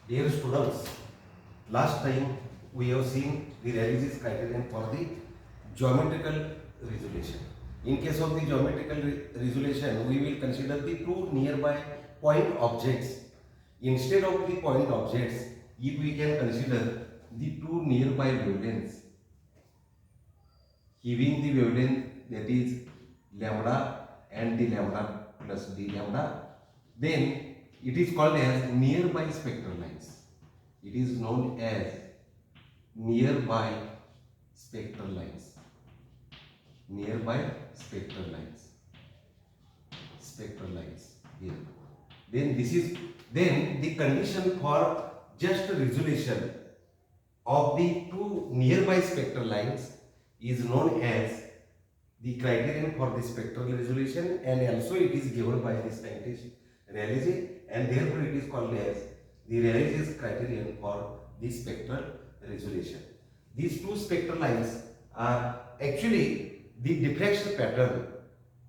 Dear students, last time we have seen the Rayleigh's criterion for the geometrical resolution. In case of the geometrical resolution, we will consider the two nearby point objects. Instead of the point objects, if we can consider the two nearby wavelengths, having the wavelength that is lambda and the lambda plus d lambda, then it is called as nearby spectral lines. It is known as nearby spectral lines. Nearby spectral lines. Spectral lines here. Then the condition for just resolution of the two nearby spectral lines is known as the criterion for the spectral resolution, and also it is given by the scientist Rayleigh, and therefore it is called as the Rayleigh's criterion for the spectral resolution. These two spectral lines are actually the diffraction pattern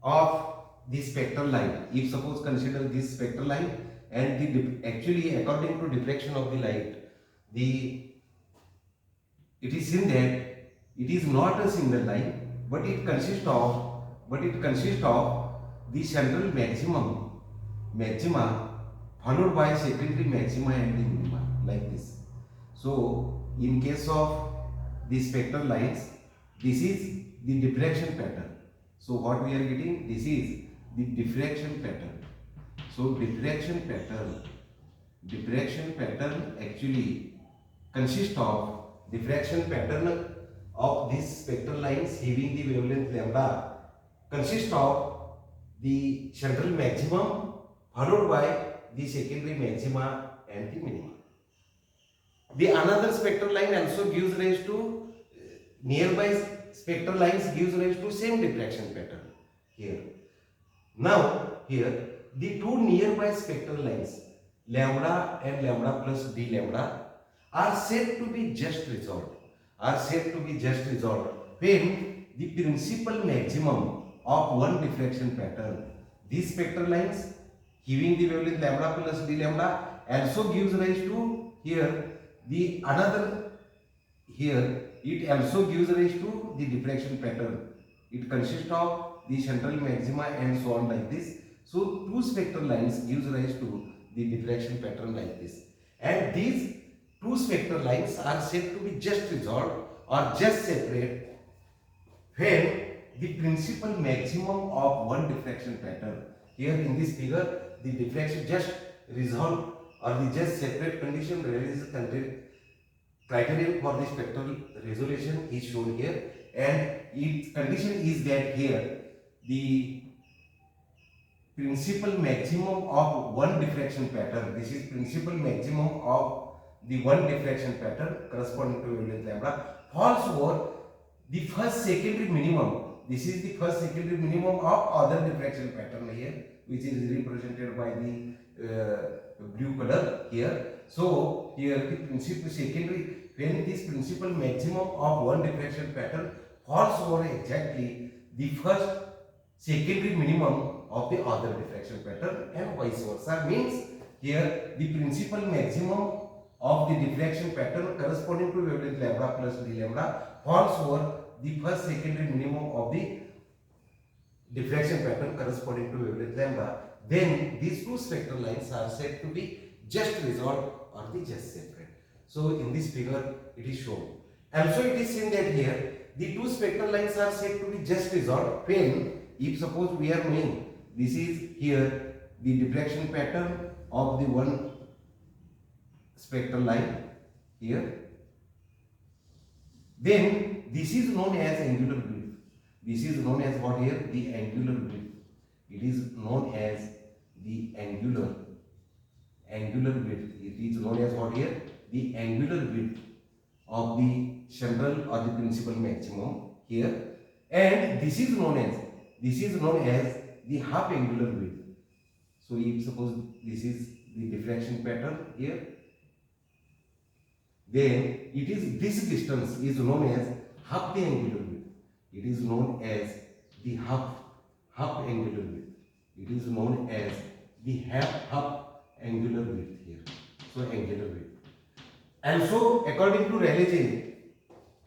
of the spectral line. If suppose consider this spectral line, and actually according to diffraction of the light, it is seen that it is not a single line, but it consists of the central maxima followed by secondary maxima and the minima, like this. So in case of the spectral lines, this is the diffraction pattern. So what we are getting, this is the diffraction pattern. So diffraction pattern actually consists of diffraction pattern of these spectral lines having the wavelength lambda consists of the central maximum followed by the secondary maxima and the minima. The another spectral line also gives rise to nearby spectral lines gives rise to same diffraction pattern here. Now here the two nearby spectral lines lambda and lambda plus d lambda are said to be just resolved. When the principal maximum of one diffraction pattern, these spectral lines having the wavelength lambda plus d lambda also gives rise to it also gives rise to the diffraction pattern. It consists of the central maxima and so on, like this. So two spectral lines gives rise to the diffraction pattern like this, and these two spectral lines are said to be just resolved or just separate when the principal maximum of one diffraction pattern, here in this figure the diffraction just resolved or the just separate condition Rayleigh's criterion for the spectral resolution is shown here, and its condition is that here the principal maximum of one diffraction pattern, this is principal maximum of the one diffraction pattern corresponding to wavelength lambda, falls over the first secondary minimum. This is the first secondary minimum of other diffraction pattern here, which is represented by the blue color here. So here the principal secondary, when this principal maximum of one diffraction pattern falls over exactly the first secondary minimum of the other diffraction pattern, and vice versa, means here the principal maximum of the diffraction pattern corresponding to wavelength lambda plus d lambda falls over the first secondary minimum of the diffraction pattern corresponding to wavelength lambda. Then these two spectral lines are said to be just resolved or the just separate. So in this figure it is shown. Also it is seen that here the two spectral lines are said to be just resolved when, if suppose we are knowing this is here the diffraction pattern of the one spectral line here, then this is known as angular width. This is known as what here? The angular width. It is known as the angular width. It is known as what here? The angular width of the central or the principal maximum here, and this is known as the half angular width. So if suppose this is the diffraction pattern here, then it is this distance is known as half the angular width. It is known as the half angular width. It is known as the half angular width here. So angular width. And so according to Rayleigh chain,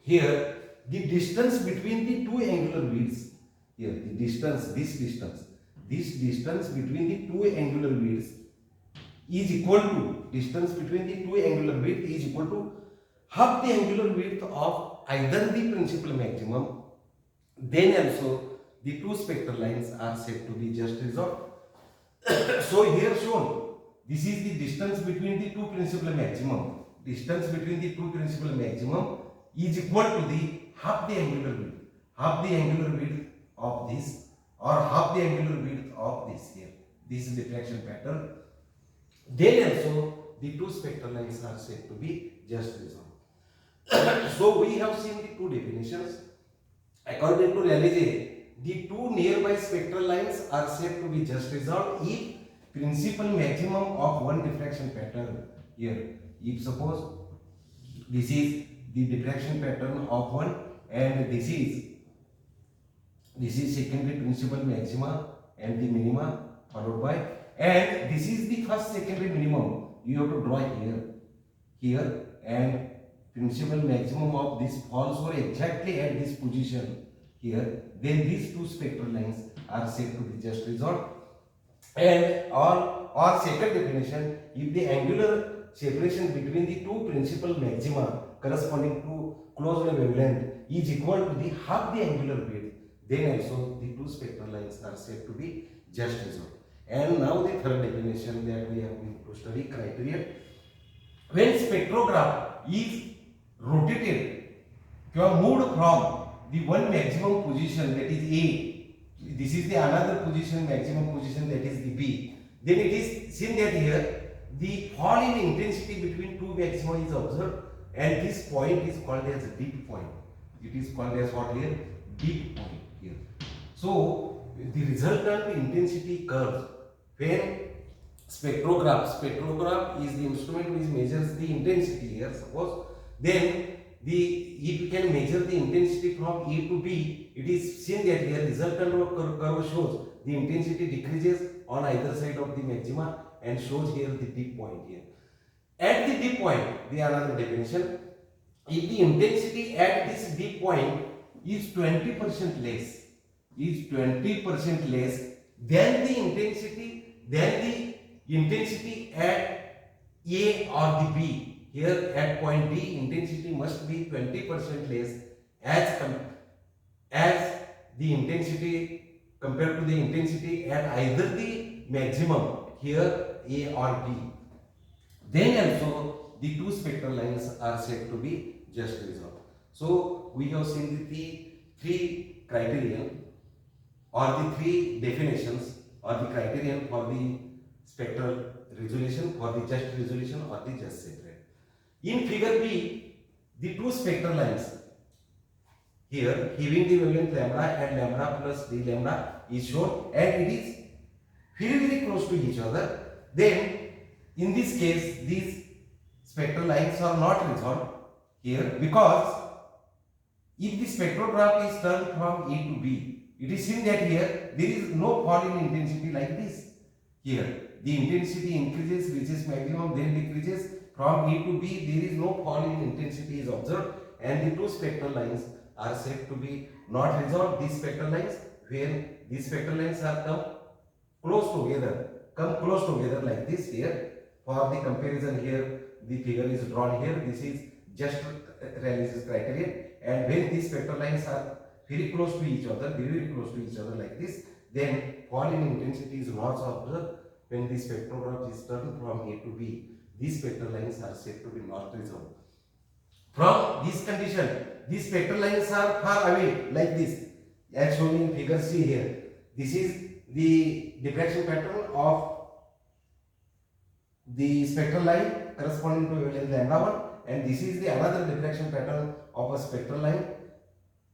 here the distance between the two angular widths, here the distance, this distance between the two angular widths is equal to, distance between the two angular width is equal to half the angular width of either the principal maximum, then also the two spectral lines are said to be just resolved. So here shown, this is the distance between the two principal maximum. Distance between the two principal maximum is equal to the half the angular width of this, or half the angular width of this here. This is diffraction pattern. Then also the two spectral lines are said to be just resolved. So we have seen the two definitions. According to Rayleigh, the two nearby spectral lines are said to be just resolved if principal maximum of one diffraction pattern here. If suppose this is the diffraction pattern of one and this is secondary principal maxima and the minima followed by, and this is the first secondary minimum. You have to draw here, and principal maximum of this falls over exactly at this position here. Then these two spectral lines are said to be just resolved. And or second definition, if the angular separation between the two principal maxima corresponding to closed wavelength is equal to the half the angular width, then also the two spectral lines are said to be just resolved. And now the third definition that we have been to study, criteria. When spectrograph is rotated or moved from the one maximum position, that is A, this is the another position, maximum position, that is the B, then it is seen that here the fall in intensity between two maxima is observed, and this point is called as dip point. It is called as what here? Dip point here. So the resultant intensity curve, when spectrograph is the instrument which measures the intensity here, suppose, then if you can measure the intensity from A to B, it is seen that here resultant curve shows the intensity decreases on either side of the maxima and shows here the dip point here. At the dip point, the another definition, if the intensity at this dip point is 20% less, then the intensity at A or the B, here at point D, intensity must be 20% less as the intensity compared to the intensity at either the maximum, here A or B. Then also the two spectral lines are said to be just resolved. So we have seen the three criterion or the three definitions or the criterion for the spectral resolution, for the just resolution or the just separate. In figure B, the two spectral lines here having the wavelength lambda and lambda plus d lambda is shown, and it is very close to each other. Then in this case these spectral lines are not resolved here, because if the spectrograph is turned from A to B, it is seen that here there is no fall in intensity like this. Here the intensity increases, reaches maximum, then decreases. From A to B, there is no fall in intensity is observed, and the two spectral lines are said to be not resolved. These spectral lines, when these spectral lines are come close together like this here. For the comparison here, the figure is drawn here. This is just Rayleigh's criterion, and when these spectral lines are very close to each other like this, then fall in intensity is not observed. When the spectrograph is turned from A to B, these spectral lines are said to be not resolved. From this condition, these spectral lines are far away like this, as shown in figure C here. This is the diffraction pattern of the spectral line corresponding to wavelength lambda 1, and this is the another diffraction pattern of a spectral line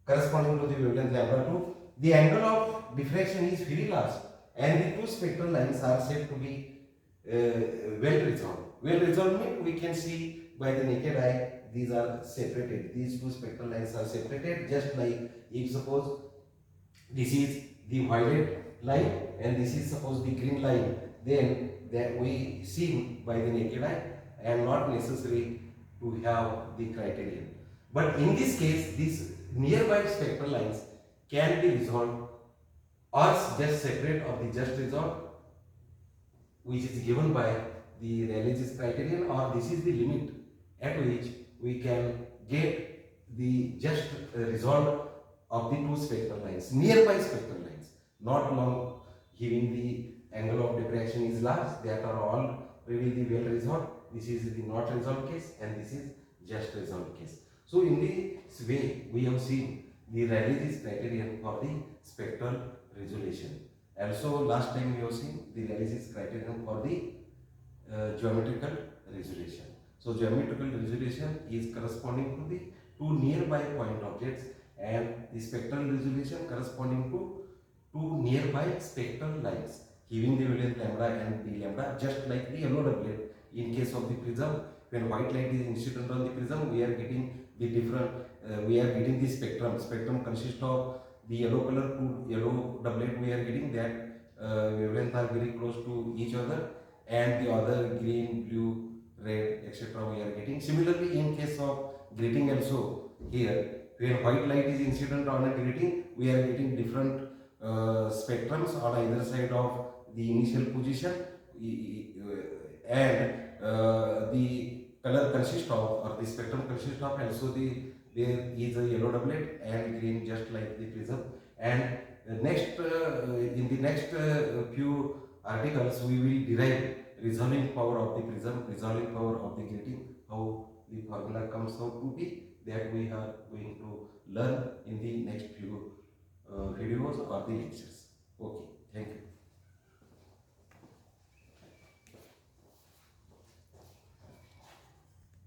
corresponding to the wavelength lambda 2. The angle of diffraction is very large, and the two spectral lines are said to be well resolved. Well resolved means we can see by the naked eye these are separated. These two spectral lines are separated, just like if suppose this is the violet line and this is suppose the green line, then that we see by the naked eye and not necessary to have the criterion. But in this case, these nearby spectral lines can be resolved or just separate of the just result, which is given by the Rayleigh's criterion, or this is the limit at which we can get the just result of the two spectral lines, nearby spectral lines, not long giving the angle of diffraction is large, that are all really the well resolved. This is the not resolved case and this is just resolved case. So in this way we have seen the Rayleigh's criterion for the spectral resolution. Also last time we have seen the Rayleigh's criterion for the geometrical resolution. So geometrical resolution is corresponding to the two nearby point objects and the spectral resolution corresponding to two nearby spectral lines giving the wavelength lambda and d lambda, just like the yellow doublet in case of the prism. When white light is incident on the prism, we are getting the different, we are getting the spectrum. Spectrum consists of the yellow color to yellow doublet we are getting, that wavelength are very close to each other, and the other green, blue, red, etc. we are getting. Similarly, in case of grating also, here when white light is incident on a grating, we are getting different spectrums on either side of the initial position, and the color consists of, or the spectrum consists of, also there is a yellow doublet and green, just like the prism. And next in the next few articles we will derive resolving power of the prism, resolving power of the grating, how the formula comes out to be, that we are going to learn in the next few videos or the lectures. Okay, thank you.